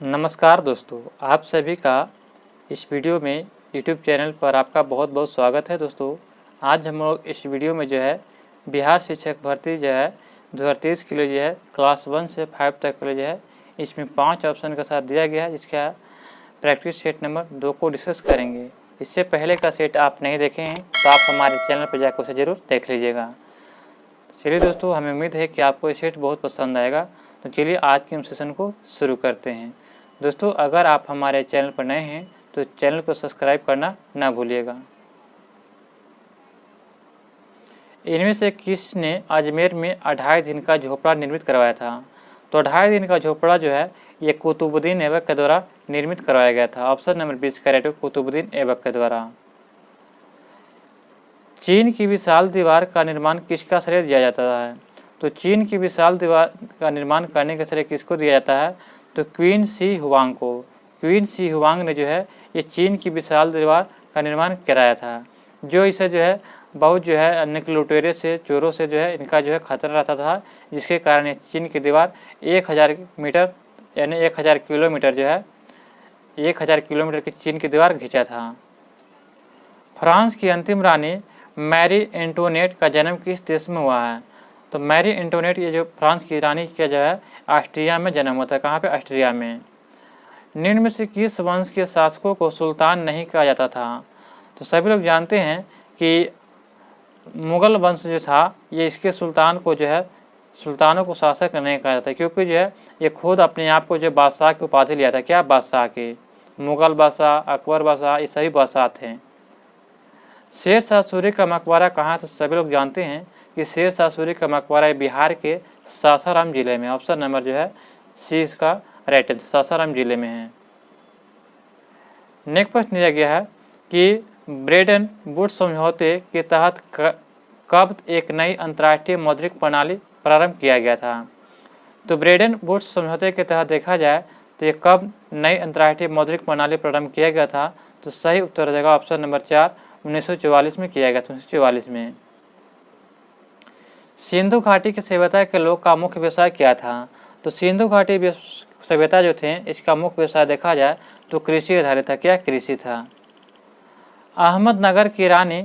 नमस्कार दोस्तों, आप सभी का इस वीडियो में यूट्यूब चैनल पर आपका बहुत बहुत स्वागत है। दोस्तों, आज हम लोग इस वीडियो में जो है बिहार शिक्षक भर्ती जो है 2023 के लिए जो है क्लास 1 से 5 तक के लिए जो है इसमें 5 ऑप्शन के साथ दिया गया है, जिसका प्रैक्टिस सेट नंबर 2 को डिस्कस करेंगे। इससे पहले का सेट आप नहीं देखे हैं तो आप हमारे चैनल पर जाकर उसे ज़रूर देख लीजिएगा। चलिए दोस्तों, हमें उम्मीद है कि आपको ये सेट बहुत पसंद आएगा। तो चलिए आज के हम सेशन को शुरू करते हैं। दोस्तों, अगर आप हमारे चैनल पर नए हैं तो चैनल को सब्सक्राइब करना ना भूलिएगा। इनमें से किसने अजमेर में 2.5 दिन का झोपड़ा निर्मित करवाया था? तो 2.5 दिन का झोपड़ा जो है ये कुतुबुद्दीन ऐबक के द्वारा निर्मित करवाया गया था। ऑप्शन नंबर 20 करेक्ट है, कुतुबुद्दीन ऐबक के द्वारा। चीन की विशाल दीवार का निर्माण किसका श्रेय दिया जाता है? तो चीन की विशाल दीवार का निर्माण करने का श्रेय किसको दिया जाता है? तो क्वीन शी हुआंग को। क्वीन शी हुआंग ने जो है ये चीन की विशाल दीवार का निर्माण कराया था, जो इसे जो है बहुत जो है अन्य लुटेरे से चोरों से जो है इनका जो है खतरा रहता था, जिसके कारण ये चीन की दीवार 1000 मीटर यानी 1000 किलोमीटर जो है 1000 किलोमीटर की चीन की दीवार खींचा था। फ्रांस की अंतिम रानी मैरी एंटोनेट का जन्म किस देश में हुआ है? तो मैरी एंटोनेट ये जो फ्रांस की रानी का जो है ऑस्ट्रिया में जन्म हुआ था। कहाँ पे? ऑस्ट्रिया में। निम्न में से किस वंश के शासकों को सुल्तान नहीं कहा जाता था? तो सभी लोग जानते हैं कि मुग़ल वंश जो था ये इसके सुल्तान को जो है सुल्तानों को शासक नहीं कहा जाता, क्योंकि जो है ये खुद अपने आप को जो बादशाह की उपाधि लिया था। क्या? बादशाह के। मुग़ल बादशाह, अकबर बादशाह, ये सभी बादशाह थे। शेरशाह सूरी का मकबरा कहाँ? तो सभी लोग जानते हैं कि शेरशाह सूरी का मकबरा बिहार के सासाराम जिले में। ऑप्शन नंबर जो है सी इसका राइट है, सासाराम जिले में है। नेक्स्ट प्रश्न दिया गया है कि ब्रेडन वुड्स समझौते के तहत कब एक नई अंतर्राष्ट्रीय मौद्रिक प्रणाली प्रारंभ किया गया था? तो ब्रेडन वुड्स समझौते के तहत देखा जाए तो ये कब नई अंतर्राष्ट्रीय मौद्रिक प्रणाली प्रारंभ किया गया था? तो सही उत्तर हो जाएगा ऑप्शन नंबर 4, 1944 में किया गया था। 1944 में। सिंधु घाटी की सभ्यता के लोग का मुख्य व्यवसाय क्या था? तो सिंधु घाटी सभ्यता जो थे इसका मुख्य व्यवसाय देखा जाए तो कृषि आधारित था। क्या? कृषि था। अहमदनगर की रानी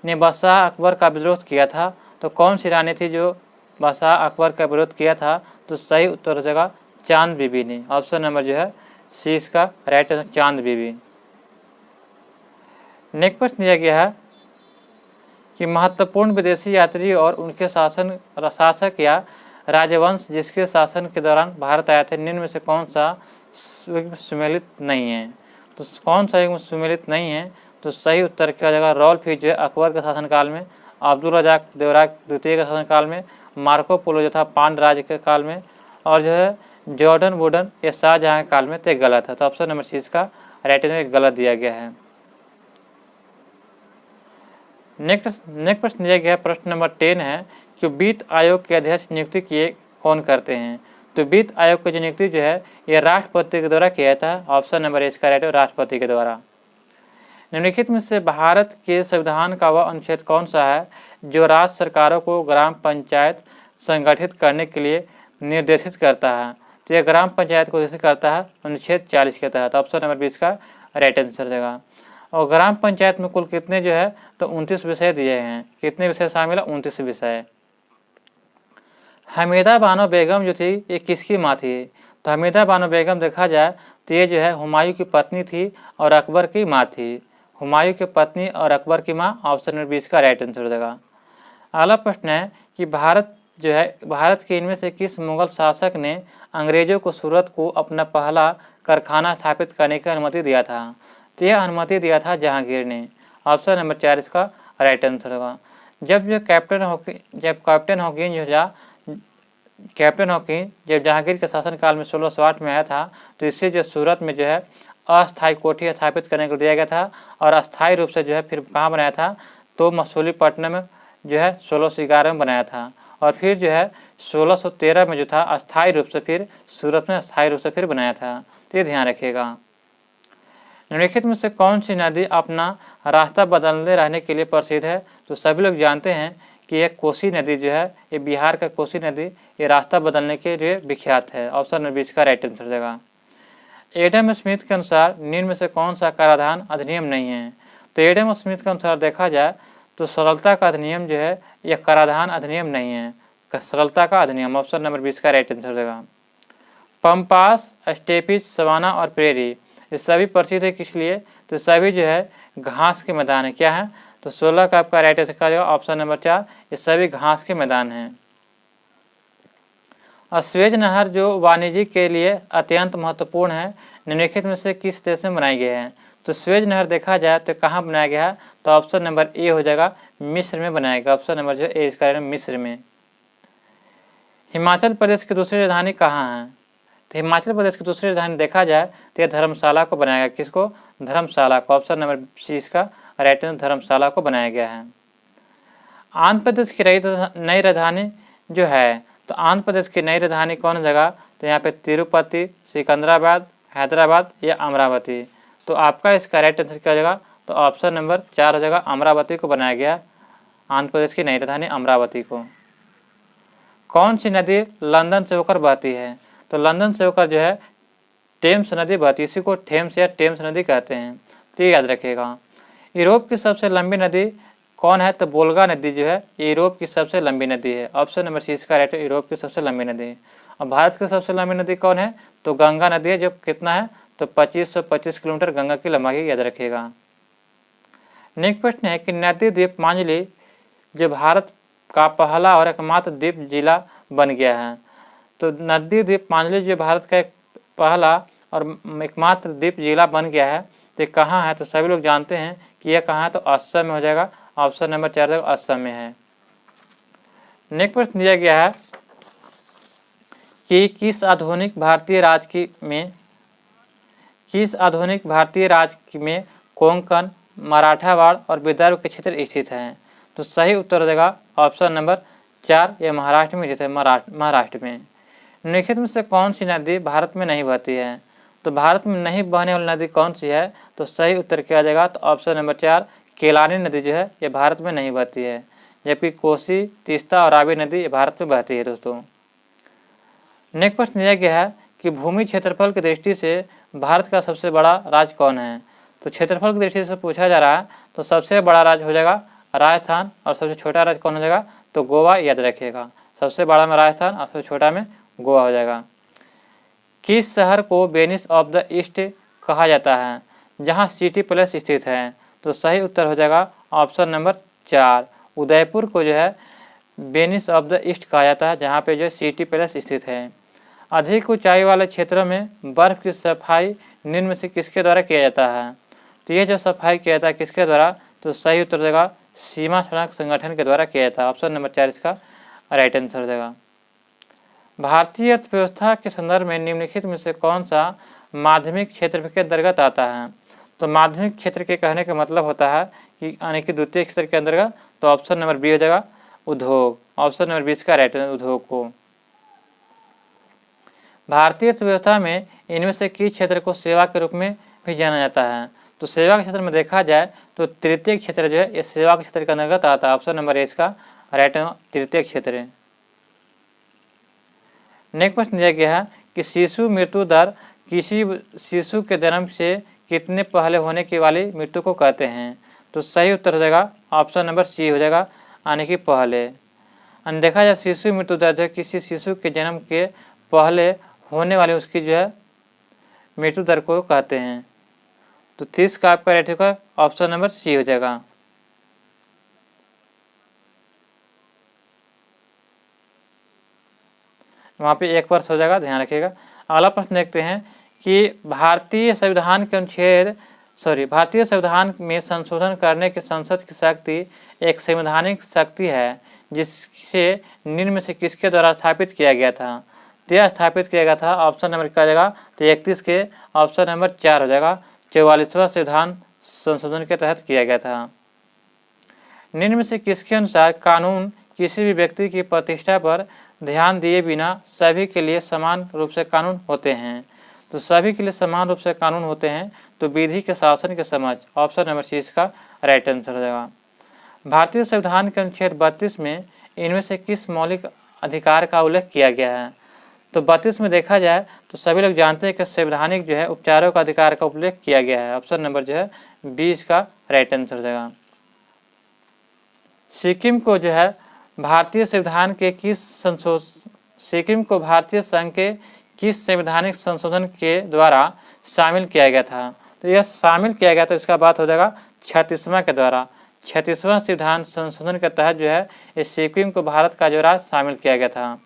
ने बादशाह अकबर का विरोध किया था, तो कौन सी रानी थी जो बादशाह अकबर का विरोध किया था? तो सही उत्तर हो जाएगा चांद बीबी ने। ऑप्शन नंबर जो है सी इसका राइट है, चांद बीबी। नेक्स्ट प्रश्न दिया गया है कि महत्वपूर्ण विदेशी यात्री और उनके शासक या राजवंश जिसके शासन के दौरान भारत आया थे, निम्न में से कौन सा सुमेलित नहीं है? तो कौन सा युग्म सुमेलित नहीं है? तो सही उत्तर क्या जगह रॉल्फ जो है अकबर के शासनकाल में, अब्दुल रज़ाक देवराक द्वितीय के शासनकाल में, मार्को पोलो जो था पांड राज के काल में, और जो है जॉर्डन वुडन ये शाहजहाँ के काल में। तो गलत है। तो ऑप्शन नंबर सी इसका राइट में गलत दिया गया है। नेक्स्ट प्रश्न दिया गया प्रश्न नंबर 10 है कि वित्त आयोग के अध्यक्ष नियुक्ति किए कौन करते हैं? तो वित्त आयोग की नियुक्ति जो है ये राष्ट्रपति के द्वारा किया था। ऑप्शन नंबर ए इसका राइट है, राष्ट्रपति के द्वारा। निम्नलिखित में से भारत के संविधान का वह अनुच्छेद कौन सा है जो राज्य सरकारों को ग्राम पंचायत संगठित करने के लिए निर्देशित करता है? तो यह ग्राम पंचायत को निर्देशित करता है अनुच्छेद 40 के तहत। ऑप्शन नंबर 20 का राइट आंसर देगा। और ग्राम पंचायत में कुल कितने जो है तो 29 विषय दिए हैं। कितने विषय शामिल है? 29 विषय। हमीदा बानो बेगम जो थी ये किसकी माँ थी? तो हमीदा बानो बेगम देखा जाए तो ये जो है हुमायूं की पत्नी थी और अकबर की माँ थी। हुमायूं की पत्नी और अकबर की माँ। ऑप्शन नंबर 20 का राइट आंसर देगा। अगला प्रश्न है कि भारत के इनमें से किस मुगल शासक ने अंग्रेजों को सूरत को अपना पहला कारखाना स्थापित करने की अनुमति दिया था? तो यह अनुमति दिया था जहांगीर ने। ऑप्शन नंबर 4 इसका राइट आंसर होगा। जब कैप्टन हॉकिंस जब जहांगीर के शासनकाल में 1608 में आया था तो इससे जो सूरत में जो है अस्थायी कोठी स्थापित करने को दिया गया था, और अस्थायी रूप से जो है फिर कहाँ बनाया था? तो मसूलीपट्टनम में जो है 1611 में बनाया था, और फिर जो है 1613 में जो था अस्थायी रूप से फिर सूरत में अस्थायी रूप से फिर बनाया था। तो ये ध्यान रखिएगा। निम्नलिखित में से कौन सी नदी अपना रास्ता बदलते रहने के लिए प्रसिद्ध है? तो सभी लोग जानते हैं कि ये कोसी नदी जो है ये बिहार का कोसी नदी ये रास्ता बदलने के लिए विख्यात है। ऑप्शन नंबर 20 का राइट आंसर देगा। एडम स्मिथ के अनुसार निम्न में से कौन सा कराधान अधिनियम नहीं है? तो एडम स्मिथ के अनुसार देखा जाए तो सरलता का अधिनियम जो है यह कराधान अधिनियम नहीं है, सरलता का अधिनियम। ऑप्शन नंबर 20 का राइट आंसर देगा। पंपास, स्टेपिस, सवाना और प्रेरी ये सभी प्रसिद्ध है किस लिए? तो सभी जो है घास के मैदान है। क्या है? तो 16 का आपका राइट आंसर का जाएगा ऑप्शन नंबर 4, ये सभी घास के मैदान हैं। स्वेज नहर जो वाणिज्य के लिए अत्यंत महत्वपूर्ण है, निम्नलिखित में से किस देश में बनाई गई है? तो स्वेज नहर देखा जाए तो कहाँ बनाया गया है? तो ऑप्शन नंबर ए हो जाएगा, मिस्र में बनाया गया। ऑप्शन नंबर जो ए इसका मिस्र में। हिमाचल प्रदेश की दूसरी राजधानी कहाँ है? तो हिमाचल प्रदेश की दूसरी राजधानी देखा जाए तो यह धर्मशाला को बनाया गया। किसको? धर्मशाला को। ऑप्शन नंबर सी इसका राइट आंसर धर्मशाला को बनाया गया है। आंध्र प्रदेश की नई राजधानी जो है, तो आंध्र प्रदेश की नई राजधानी कौन जगह? तो यहाँ पे तिरुपति, सिकंदराबाद, हैदराबाद या अमरावती। तो आपका इसका राइट आंसर क्या हो जाएगा? तो ऑप्शन नंबर 4 हो जाएगा, अमरावती को बनाया गया, आंध्र प्रदेश की नई राजधानी अमरावती को। कौन सी नदी लंदन से होकर बहती है? तो लंदन से होकर जो है टेम्स नदी बहती है, इसी को थेम्स या टेम्स नदी कहते हैं, तो ये याद रखिएगा। यूरोप की सबसे लंबी नदी कौन है? तो वोल्गा नदी जो है ये यूरोप की सबसे लंबी नदी है। ऑप्शन नंबर सी इसका राइट है, यूरोप की सबसे लंबी नदी। और भारत की सबसे लंबी नदी कौन है? तो गंगा नदी है, जो कितना है? तो 2525 किलोमीटर गंगा की लंबाई, याद रखिएगा। नेक्स्ट प्रश्न है कि नदी द्वीप मांझली जो भारत का पहला और एकमात्र द्वीप जिला बन गया है। तो नदी द्वीप मांझली जो भारत का एक पहला और एकमात्र द्वीप जिला बन गया है, तो ये कहाँ है? तो सभी लोग जानते हैं कि यह कहाँ है? तो असम में हो जाएगा। ऑप्शन नंबर 4 असम में है। नेक्स्ट प्रश्न दिया गया है कि किस आधुनिक भारतीय राज्य में कोंकण, मराठावाड़ और विदर्भ के क्षेत्र स्थित हैं? तो सही उत्तर हो जाएगा ऑप्शन नंबर 4, यह महाराष्ट्र में स्थित है, महाराष्ट्र में। निम्नलिखित में से कौन सी नदी भारत में नहीं बहती है? तो भारत में नहीं बहने वाली नदी कौन सी है? तो सही उत्तर क्या आ जाएगा? तो ऑप्शन नंबर 4, केलानी नदी जो है ये भारत में नहीं बहती है, जबकि कोसी, तीस्ता और रावी नदी ये भारत में बहती है दोस्तों। नेक्स्ट प्रश्न दिया गया है कि भूमि क्षेत्रफल की दृष्टि से भारत का सबसे बड़ा राज्य कौन है? तो क्षेत्रफल की दृष्टि से पूछा जा रहा है, तो सबसे बड़ा राज्य हो जाएगा राजस्थान और सबसे छोटा राज्य कौन हो जाएगा? तो गोवा, याद रखिएगा। सबसे बड़ा में राजस्थान और सबसे छोटा में गोवा हो जाएगा। किस शहर को वेनिस ऑफ द ईस्ट कहा जाता है, जहाँ सिटी पैलेस स्थित है? तो सही उत्तर हो जाएगा ऑप्शन नंबर 4, उदयपुर को जो है वेनिस ऑफ द ईस्ट कहा जाता है, जहाँ पे जो सिटी पैलेस स्थित है। अधिक ऊंचाई वाले क्षेत्रों में बर्फ की सफाई निम्न में से किसके द्वारा किया जाता है? तो ये जो सफाई किया जाता है किसके द्वारा? तो सही उत्तर देगा सीमा सड़क संगठन के द्वारा किया जाता है। ऑप्शन नंबर 4 इसका राइट आंसर हो जाएगा। भारतीय अर्थव्यवस्था के संदर्भ में निम्नलिखित में से कौन सा माध्यमिक क्षेत्र के अंतर्गत आता है? तो माध्यमिक क्षेत्र के कहने का मतलब होता है कि यानी कि द्वितीय क्षेत्र के अंतर्गत, तो ऑप्शन नंबर बी हो जाएगा उद्योग। ऑप्शन नंबर 20 का राइट उद्योग को। भारतीय अर्थव्यवस्था में इनमें से किस क्षेत्र को सेवा के रूप में भी जाना जाता है? तो सेवा के क्षेत्र में देखा जाए तो तृतीय क्षेत्र जो है ये सेवा के क्षेत्र के अंतर्गत आता है। ऑप्शन नंबर ए इसका राइट तृतीय क्षेत्र है। नेक्स्ट प्रश्न दिया गया है कि शिशु मृत्यु दर किसी शिशु के जन्म से कितने पहले होने की वाली मृत्यु को कहते हैं? तो सही उत्तर हो जाएगा ऑप्शन नंबर सी हो जाएगा, यानी कि पहले। देखा जाए शिशु मृत्यु दर जो किसी शिशु के जन्म के पहले होने वाली उसकी जो है मृत्यु दर को कहते हैं। तो 30 का आपका राइट होगा ऑप्शन नंबर सी हो जाएगा। वहाँ पे 1 वर्ष हो जाएगा, ध्यान रखिएगा। अगला प्रश्न देखते हैं कि भारतीय संविधान में संशोधन करने की संसद की शक्ति एक संवैधानिक शक्ति है, जिसे निम्न में से किसके द्वारा स्थापित किया गया था? तो यह स्थापित किया गया था ऑप्शन नंबर क्या जाएगा? तो 31 के ऑप्शन नंबर 4 हो जाएगा, 44वां संविधान संशोधन के तहत किया गया था। निम्न में से किसके अनुसार कानून किसी भी व्यक्ति की प्रतिष्ठा पर ध्यान दिए बिना सभी के लिए समान रूप से कानून होते हैं? तो सभी के लिए समान रूप से कानून होते हैं, तो विधि के शासन के समझ। ऑप्शन नंबर सी इसका राइट आंसर हो जाएगा। भारतीय संविधान के अनुच्छेद 32 में इनमें से किस मौलिक अधिकार का उल्लेख किया गया है? तो 32 में देखा जाए तो सभी लोग जानते हैं कि संवैधानिक जो है उपचारों का अधिकार का उल्लेख किया गया है। ऑप्शन नंबर जो है 20 का राइट आंसर हो जाएगा। सिक्किम को जो है भारतीय संविधान के सिक्किम को भारतीय संघ के किस संवैधानिक संशोधन के द्वारा शामिल किया गया था? तो यह शामिल किया गया तो इसका बात हो जाएगा 36वां के द्वारा। 36वां संविधान संशोधन के तहत जो है इस सिक्किम को भारत का जो राज्य शामिल किया गया था।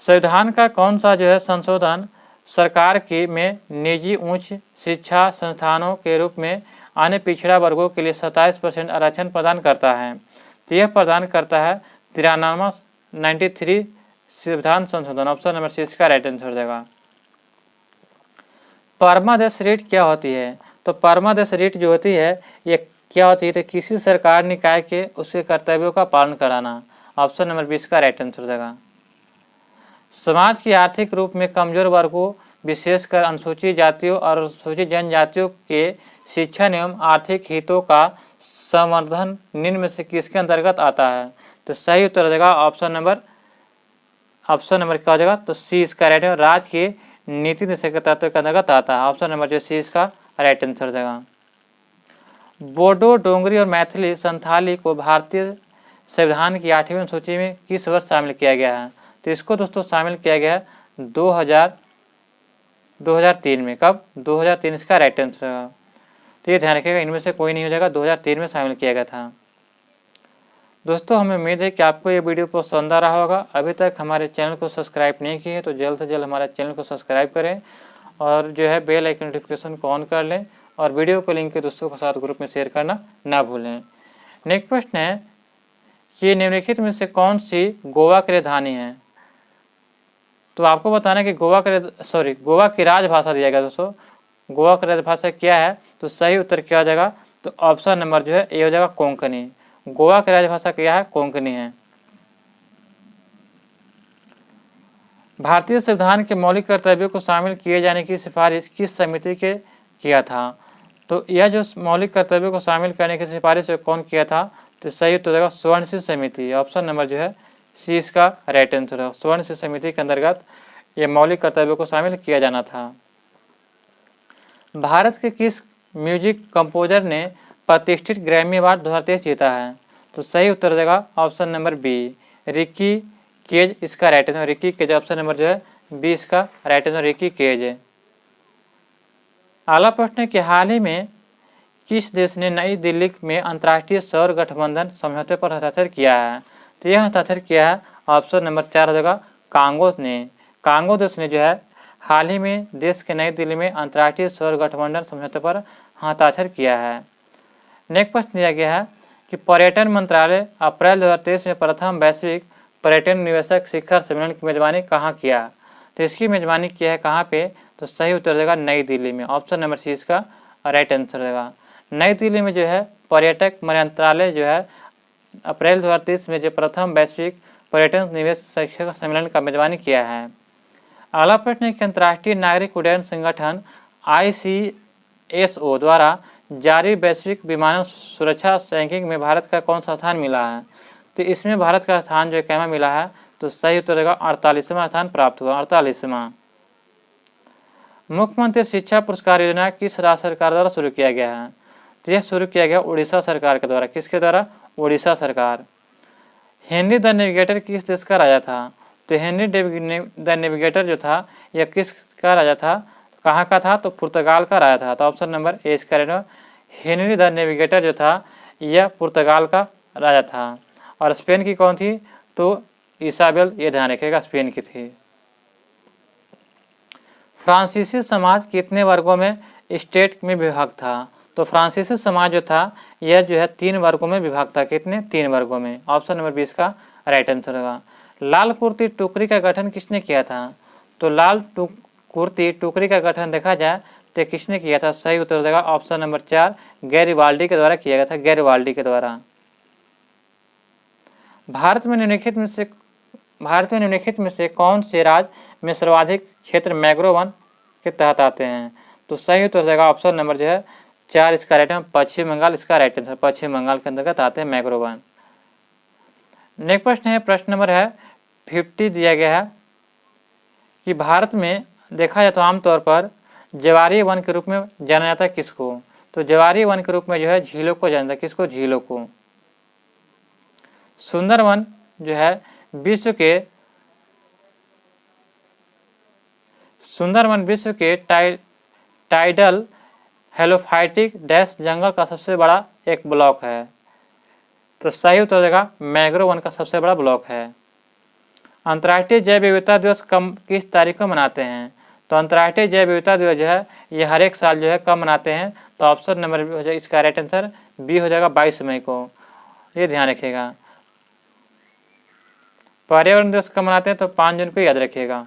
संविधान का कौन सा जो है संशोधन सरकार के में निजी उच्च शिक्षा संस्थानों के रूप में अन्य पिछड़ा वर्गों के लिए 27% आरक्षण प्रदान करता है? तो यह प्रदान करता है 93 संविधान संशोधन। ऑप्शन नंबर 6 का राइट आंसर हो जाएगा। परमादेश रिट क्या होती है? तो परमादेश रिट जो होती है ये क्या होती है? तो किसी सरकार निकाय के उसके कर्तव्यों का पालन कराना। ऑप्शन नंबर 20 का राइट आंसर हो जाएगा। समाज की आर्थिक रूप में कमजोर वर्गों विशेषकर अनुसूचित जातियों और अनुसूचित जनजातियों के शिक्षा एवं आर्थिक हितों का संवर्धन निम्न में से किसके अंतर्गत आता है? तो सही उत्तर हो जाएगा ऑप्शन नंबर क्या हो जाएगा? तो सी इसका राइट आंसर राज्य के नीति निषेध के तत्व के अंतर्गत आता है। ऑप्शन नंबर जो सी इसका राइट आंसर हो जाएगा। बोडो, डोंगरी और मैथिली संथाली को भारतीय संविधान की 8वीं अनुसूची में किस वर्ष शामिल किया गया है? तो इसको दोस्तों शामिल किया गया है 2003 में। कब? 2003 इसका राइट आंसर होगा। तो ये ध्यान रखिएगा, इनमें से कोई नहीं हो जाएगा, 2003 में शामिल किया गया था। दोस्तों हमें उम्मीद है कि आपको ये वीडियो पसंद आ रहा होगा। अभी तक हमारे चैनल को सब्सक्राइब नहीं किए तो जल्द से जल्द हमारे चैनल को सब्सक्राइब करें और जो है बेल आइकन नोटिफिकेशन को ऑन कर लें और वीडियो को लिंक के दोस्तों के साथ ग्रुप में शेयर करना ना भूलें। नेक्स्ट प्रश्न है कि निम्नलिखित में से कौन सी गोवा की राजधानी है? तो आपको बताना है कि गोवा की राजभाषा दिया गया दोस्तों। गोवा की राजभाषा क्या है? तो सही उत्तर क्या हो जाएगा? तो ऑप्शन नंबर जो है ए हो जाएगा कोंकणी। गोवा की राजभाषा क्या है? कोंकणी है। भारतीय संविधान के मौलिक कर्तव्यों को शामिल किए जाने की सिफारिश किस समिति के किया था? तो यह जो मौलिक कर्तव्यों को शामिल करने की सिफारिश कौन किया था? तो सही उत्तर हो जाएगा स्वर्ण समिति। ऑप्शन नंबर जो है सी इसका राइट आंसर है। स्वर्ण समिति के अंतर्गत ये मौलिक कर्तव्यों को शामिल किया जाना था। भारत के किस म्यूजिक कंपोजर ने प्रतिष्ठित ग्रैमी अवार्ड 2023 जीता है? तो सही उत्तर हो जाएगा option number B, Ricky Kej इसका right answer. Ricky Kej option number जो है 20 का राइट आंसर रिकी केज है। अगला प्रश्न है कि हाल ही में किस देश ने नई दिल्ली में अंतर्राष्ट्रीय सौर गठबंधन समझौते पर हस्ताक्षर किया है? तो यह हस्ताक्षर किया है ऑप्शन नंबर 4 हो जाएगा कांगो ने। कांगो देश ने जो है हाल ही में देश के नई दिल्ली में अंतर्राष्ट्रीय सौर गठबंधन समझौते पर हस्ताक्षर किया है। नेक्स्ट प्रश्न दिया गया है कि पर्यटन मंत्रालय अप्रैल 2023 में प्रथम वैश्विक पर्यटन निवेशक शिखर सम्मेलन की मेजबानी कहाँ किया? तो इसकी मेजबानी किया है कहाँ पे? तो सही उत्तर देगा नई दिल्ली में। ऑप्शन नंबर सी इसका राइट आंसर देगा। नई दिल्ली में जो है पर्यटक मंत्रालय जो है अप्रैल 2023 में जो प्रथम वैश्विक पर्यटन निवेश शिखर सम्मेलन का मेजबानी किया है। अगला प्रश्न है कि अंतर्राष्ट्रीय नागरिक उड्डयन संगठन ICSO द्वारा जारी वैश्विक विमानन सुरक्षा रैंकिंग में भारत का कौन सा स्थान मिला है? तो इसमें भारत का स्थान जो कैमा मिला है? तो सही उत्तर देगा 48वां स्थान प्राप्त हुआ। 48वां। मुख्यमंत्री शिक्षा पुरस्कार योजना किस राज्य सरकार द्वारा शुरू किया गया है? तो यह शुरू किया गया उड़ीसा सरकार के द्वारा। किसके द्वारा? उड़ीसा सरकार। हेनरी द नेविगेटर किस देश का राजा था? तो हेनरी द नेविगेटर जो था यह किसका राजा था? कहाँ का था? तो पुर्तगाल का राजा था। तो ऑप्शन नंबर ए इसका राइट। हेनरी द नेविगेटर जो था यह पुर्तगाल का राजा था। और स्पेन की कौन थी? तो इसाबेल, ये ध्यान रखिएगा, स्पेन की थी। फ्रांसीसी समाज कितने वर्गों में स्टेट में विभाग था? तो फ्रांसीसी समाज जो था यह जो है 3 वर्गों में विभाग था। कितने? 3 वर्गों में। ऑप्शन नंबर 20 का राइट आंसर होगा। लाल कुर्ती टुकड़ी का गठन किसने किया था? तो लाल कुर्ती टुकड़ी का गठन देखा जाए तो किसने किया था? सही उत्तर देगा ऑप्शन नंबर 4 गैरिबाल्डी के द्वारा किया गया था। गैरिबाल्डी के द्वारा। भारत में निम्नलिखित में से कौन से राज्य में सर्वाधिक क्षेत्र मैंग्रोव वन के तहत आते हैं? तो सही उत्तर देगा ऑप्शन नंबर जो है 4 इसका राइट आंसर। पश्चिम बंगाल इसका राइट आंसर। पश्चिम बंगाल के अंतर्गत आते हैं मैंग्रोव वन। नेक्स्ट प्रश्न है, प्रश्न नंबर है 50 दिया गया है कि भारत में देखा जाए तो आमतौर पर ज्वारीय वन के रूप में जाना जाता है किसको, तो ज्वारीय वन के रूप में जो है झीलों को जाना जाता है, किसको, झीलों को। सुंदरवन जो है विश्व के टाइडल हेलोफाइटिक डैश जंगल का सबसे बड़ा एक ब्लॉक है। तो सही उत्तर देगा मैंग्रोव वन का सबसे बड़ा ब्लॉक है। अंतर्राष्ट्रीय जैव विविधता दिवस किस तारीख को मनाते हैं, तो अंतर्राष्ट्रीय जैव विविधता दिवस जो है ये हर एक साल जो है कब मनाते हैं, तो ऑप्शन नंबर हो जाएगा इसका राइट आंसर बी हो जाएगा 22 मई को, ये ध्यान रखिएगा। पर्यावरण दिवस कब मनाते हैं, तो 5 जून को याद रखिएगा।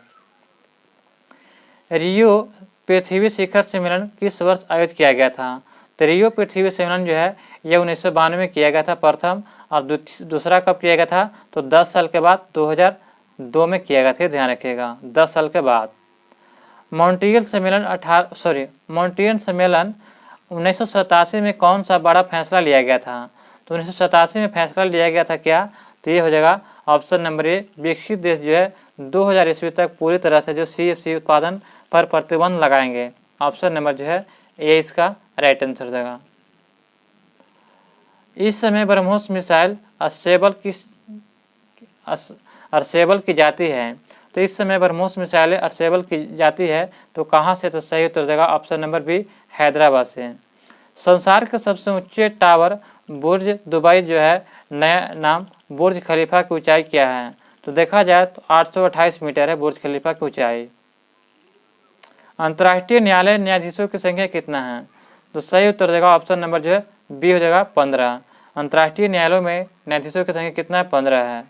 रियो पृथ्वी शिखर सम्मेलन किस वर्ष आयोजित किया गया था, तो रियो पृथ्वी सम्मेलन जो है यह 1992 में किया गया था प्रथम, और दूसरा कब किया गया था, तो 10 साल के बाद 2002 में किया गया था, ध्यान रखिएगा 10 साल के बाद। मॉन्ट्रियल सम्मेलन 1987 में कौन सा बड़ा फैसला लिया गया था, तो 1987 में फैसला लिया गया था क्या, तो ये हो जाएगा ऑप्शन नंबर ए, विकसित देश जो है 2000 ईस्वी तक पूरी तरह से जो CFC उत्पादन पर प्रतिबंध लगाएंगे। ऑप्शन नंबर जो है ए इसका राइट आंसर हो जाएगा। इस समय ब्रह्मोस मिसाइल अर्सेबल की जाती है, तो इस समय ब्रह्मोस मिसाइल अर्सेबल की जाती है तो कहाँ से, तो सही उत्तर देगा ऑप्शन नंबर बी, हैदराबाद से। संसार के सबसे ऊंचे टावर बुर्ज दुबई जो है नया नाम बुर्ज खलीफा की ऊंचाई क्या है, तो देखा जाए तो 828 मीटर है बुर्ज खलीफा की ऊंचाई। अंतर्राष्ट्रीय न्यायालय न्यायाधीशों की संख्या कितना है, तो सही उत्तर देगा ऑप्शन नंबर जो है बी हो जाएगा 15। अंतर्राष्ट्रीय न्यायालयों में न्यायाधीशों की संख्या कितना है, 15 है।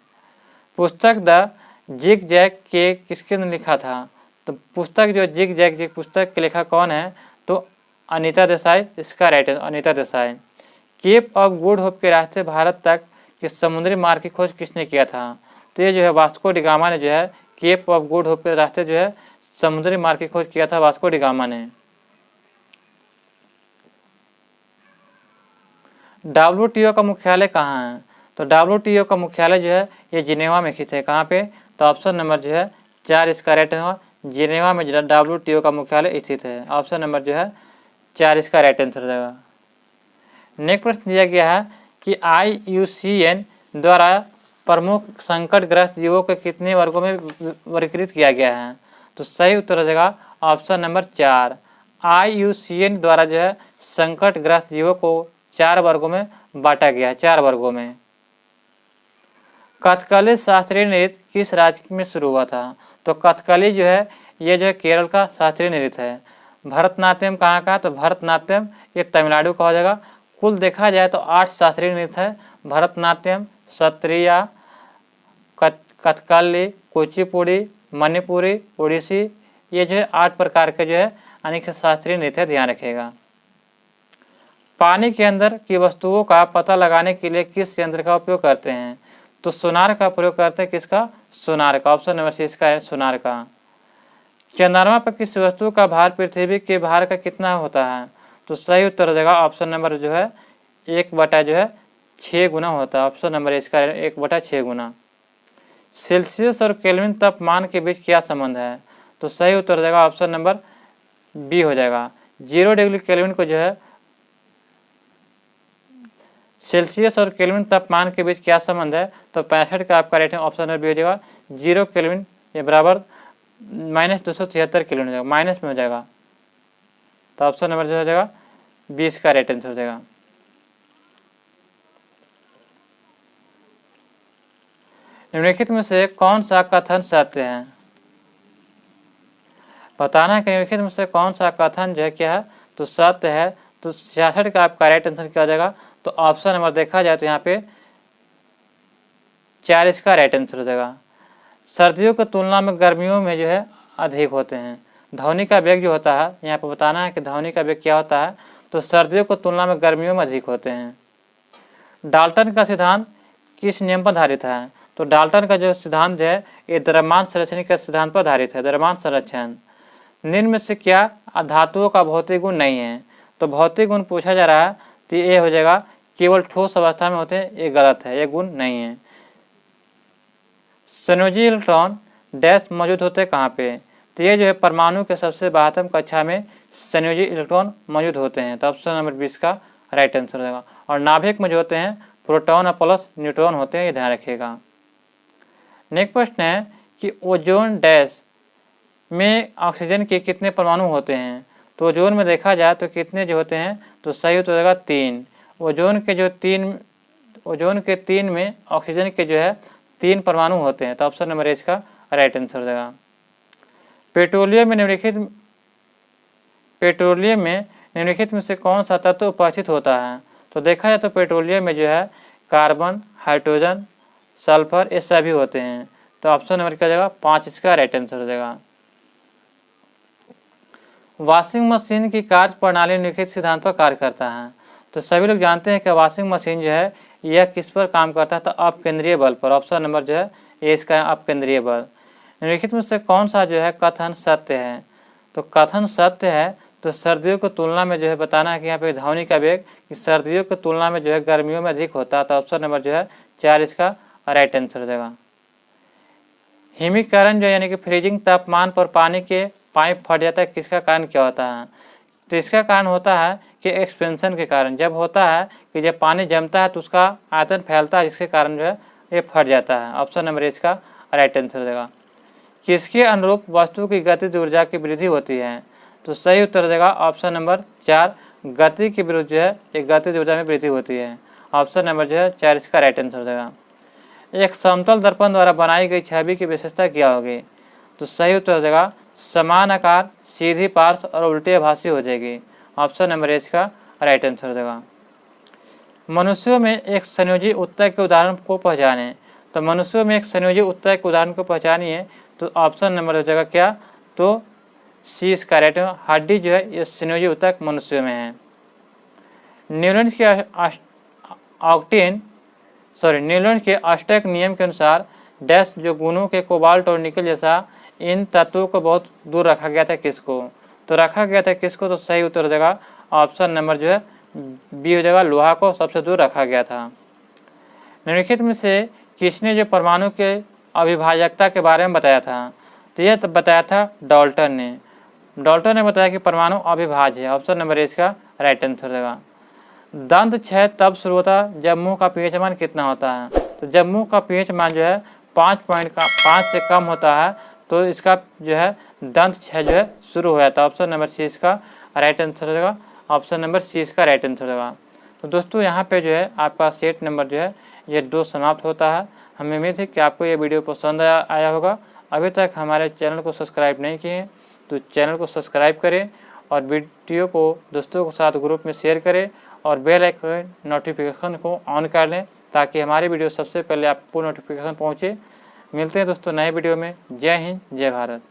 पुस्तक द जिग जैग के किसके ने लिखा था, तो पुस्तक जो जिग जैग पुस्तक के लेखक कौन है, तो अनीता देसाई, इसका राइट है Anita Desai. Cape of Good Hope के रास्ते भारत तक के समुद्री मार्ग की खोज किसने किया था, तो ये जो है वास्को डी गामा ने जो है केप ऑफ गुड होप के रास्ते जो है समुद्री मार्ग की खोज किया था वास्को डी गामा ने। WTO का मुख्यालय कहाँ है, तो WTO का मुख्यालय जो है ये जिनेवा में स्थित है, कहाँ पे, तो ऑप्शन नंबर जो है 4 इसका राइट होगा, जिनेवा में WTO का मुख्यालय स्थित है। ऑप्शन नंबर जो है 4 इसका राइट आंसर हो जाएगा। नेक्स्ट प्रश्न दिया गया है कि IUCN द्वारा प्रमुख संकटग्रस्त जीवों को कितने वर्गों में वर्गीकृत किया गया है, तो सही उत्तर हो जाएगा ऑप्शन नंबर 4। IUCN द्वारा जो है संकटग्रस्त जीवों को 4 वर्गों में बांटा गया है, 4 वर्गों में। कथकली शास्त्रीय नृत्य किस राज्य में शुरू हुआ था, तो कथकली जो है ये जो है केरल का शास्त्रीय नृत्य है। भरतनाट्यम कहाँ का, तो भरतनाट्यम ये तमिलनाडु का हो जाएगा। कुल देखा जाए तो 8 शास्त्रीय नृत्य है, भरतनाट्यम, सत्रिया, कथकली, कुचिपुड़ी, मणिपुरी, ओडिसी, ये जो है 8 प्रकार के जो है अनेक शास्त्रीय नृत्य, ध्यान रखिएगा। पानी के अंदर की वस्तुओं का पता लगाने के लिए किस यंत्र का उपयोग करते हैं, तो सोनार का प्रयोग करते हैं, किसका, सोनार का। ऑप्शन नंबर सी इसका है सोनार का। चंद्रमा पर किस वस्तु का भार पृथ्वी के भार का कितना होता है, तो सही उत्तर हो जाएगा ऑप्शन नंबर जो है 1/6 गुना होता है। ऑप्शन नंबर इसका 1/6 गुना। सेल्सियस और केल्विन तापमान के बीच क्या संबंध है, तो सही उत्तर हो जाएगा ऑप्शन नंबर बी हो जाएगा। 0 डिग्री केल्विन को जो है सेल्सियस और केल्विन तापमान के बीच क्या संबंध है, तो 65 का आपका राइट ऑप्शन नंबर बी हो जाएगा। 0 केल्विन ये बराबर -273 केल्विन हो जाएगा, माइनस में हो जाएगा, तो ऑप्शन नंबर जो हो जाएगा 20 का राइट आंसर हो जाएगा। निम्नलिखित में से कौन सा कथन सत्य है, बताना है कि निम्नलिखित में से कौन सा कथन जो है क्या है, तो सत्य है। तो 66 का आपका राइट आंसर क्या हो जाएगा, तो ऑप्शन नंबर देखा जाए तो यहाँ पे 4 इसका राइट आंसर हो जाएगा। सर्दियों की तुलना में गर्मियों में जो है अधिक होते हैं। ध्वनि का वेग जो होता है, यहाँ पे बताना है कि ध्वनि का वेग क्या होता है, तो सर्दियों की तुलना में गर्मियों में अधिक होते हैं। डाल्टन का सिद्धांत किस नियम पर आधारित है, तो डाल्टन का जो सिद्धांत है ये द्रव्यमान संरक्षण के सिद्धांत पर आधारित है, द्रव्यमान संरक्षण। निम्न में से क्या धातुओं का भौतिक गुण नहीं है, तो भौतिक गुण पूछा जा रहा है, तो ये हो जाएगा केवल ठोस अवस्था में होते हैं, ये गलत है, ये गुण नहीं है। संयोजी इलेक्ट्रॉन डैश मौजूद होते हैं कहाँ पे? तो ये जो है परमाणु के सबसे बाहरतम कक्षा में संयोजी इलेक्ट्रॉन मौजूद होते हैं। तो ऑप्शन नंबर 20 का राइट आंसर हो जाएगा। और नाभिक में जो होते हैं प्रोटॉन और प्लस न्यूट्रॉन होते हैं, ये ध्यान रखिएगा। नेक्स्ट प्रश्न है कि ओजोन डैश में ऑक्सीजन के कितने परमाणु होते हैं? तो ओजोन में देखा जाए तो कितने जो होते हैं? तो सही उत्तर हो जाएगा 3। ओजोन के 3 में ऑक्सीजन के जो है 3 परमाणु होते हैं। तो ऑप्शन नंबर ए इसका राइट आंसर हो जाएगा। पेट्रोलियम में निम्नलिखित में से कौन सा तत्व उपस्थित होता है? तो देखा जाए तो पेट्रोलियम में जो है कार्बन, हाइड्रोजन, सल्फर ये सभी होते हैं। तो ऑप्शन नंबर क्या हो जाएगा? 5 इसका राइट आंसर हो जाएगा। वॉशिंग मशीन की कार्य प्रणाली निम्नलिखित सिद्धांत पर कार्य करता है। तो सभी लोग जानते हैं कि वॉशिंग मशीन जो है यह किस पर काम करता है? तो अपकेंद्रीय बल पर। ऑप्शन नंबर जो है ये इसका अपकेंद्रीय बल। निम्नलिखित में से कौन सा जो है कथन सत्य है? तो कथन सत्य है तो सर्दियों की तुलना में जो है बताना है कि यहाँ पे ध्वनि का वेग कि सर्दियों की तुलना में जो है गर्मियों में अधिक होता है। तो ऑप्शन नंबर जो है 4 इसका राइट आंसर हो जाएगा। हिमीकरण जो यानी कि फ्रीजिंग तापमान पर पानी के पाइप फट जाता है, किसका कारण क्या होता है? तो इसका कारण होता है कि एक्सपेंशन के कारण। जब होता है कि जब पानी जमता है तो उसका आयतन फैलता है, जिसके कारण जो है ये फट जाता है। ऑप्शन नंबर इसका राइट आंसर हो जाएगा। किसके अनुरूप वस्तु की गतिज ऊर्जा की वृद्धि होती है? तो सही उत्तर हो जाएगा ऑप्शन नंबर 4, गति के विरुद्ध जो है एक गतिज ऊर्जा में वृद्धि होती है। ऑप्शन नंबर जो है 4 इसका राइट आंसर हो जाएगा। एक समतल दर्पण द्वारा बनाई गई छवि की विशेषता क्या होगी? तो सही उत्तर हो जाएगा समान आकार, सीधी पार्श्व और उल्टी आभासी हो जाएगी। ऑप्शन नंबर इसका राइट आंसर हो जाएगा। मनुष्यों में एक संयोजी उत्तक के उदाहरण को पहचानें। तो मनुष्यों में एक संयोजी उत्तक के उदाहरण को पहचानिए। तो ऑप्शन नंबर हो जाएगा क्या? तो सी इसका राइट। हड्डी जो है ये संयोजी उत्तक मनुष्यों में है। न्यूटन के अष्टक नियम के अनुसार डैश जो गुणों के कोबाल्ट और निकल जैसा इन तत्वों को बहुत दूर रखा गया था, किसको? तो रखा गया था किसको? तो सही उत्तर हो जाएगा ऑप्शन नंबर जो है बी हो जाएगा, लोहा को सबसे दूर रखा गया था। निम्नलिखित में से किसने जो परमाणु के अविभाजकता के बारे में बताया था? तो यह बताया था डाल्टन ने। डाल्टन ने बताया कि परमाणु अविभाज्य है। ऑप्शन नंबर इसका राइट आंसर हो जाएगा। दंत क्षय तब शुरू होता है जब मुंह का पीएच मान कितना होता है? तो जब मुंह का पीएच मान जो है 5 से कम होता है तो इसका जो है दंत क्षय जो है शुरू हो जाता है। ऑप्शन नंबर सी इसका राइट आंसर हो जाएगा। ऑप्शन नंबर सी इसका राइट आंसर हो जाएगा। तो दोस्तों यहाँ पे जो है आपका सेट नंबर जो है ये 2 समाप्त होता है। हमें उम्मीद है कि आपको ये वीडियो पसंद आया होगा। अभी तक हमारे चैनल को सब्सक्राइब नहीं किए हैं तो चैनल को सब्सक्राइब करें और वीडियो को दोस्तों के साथ ग्रुप में शेयर करें और बेल आइकन नोटिफिकेशन को ऑन कर लें ताकि हमारी वीडियो सबसे पहले आपको नोटिफिकेशन पहुँचे। मिलते हैं दोस्तों नए वीडियो में। जय हिंद, जय भारत।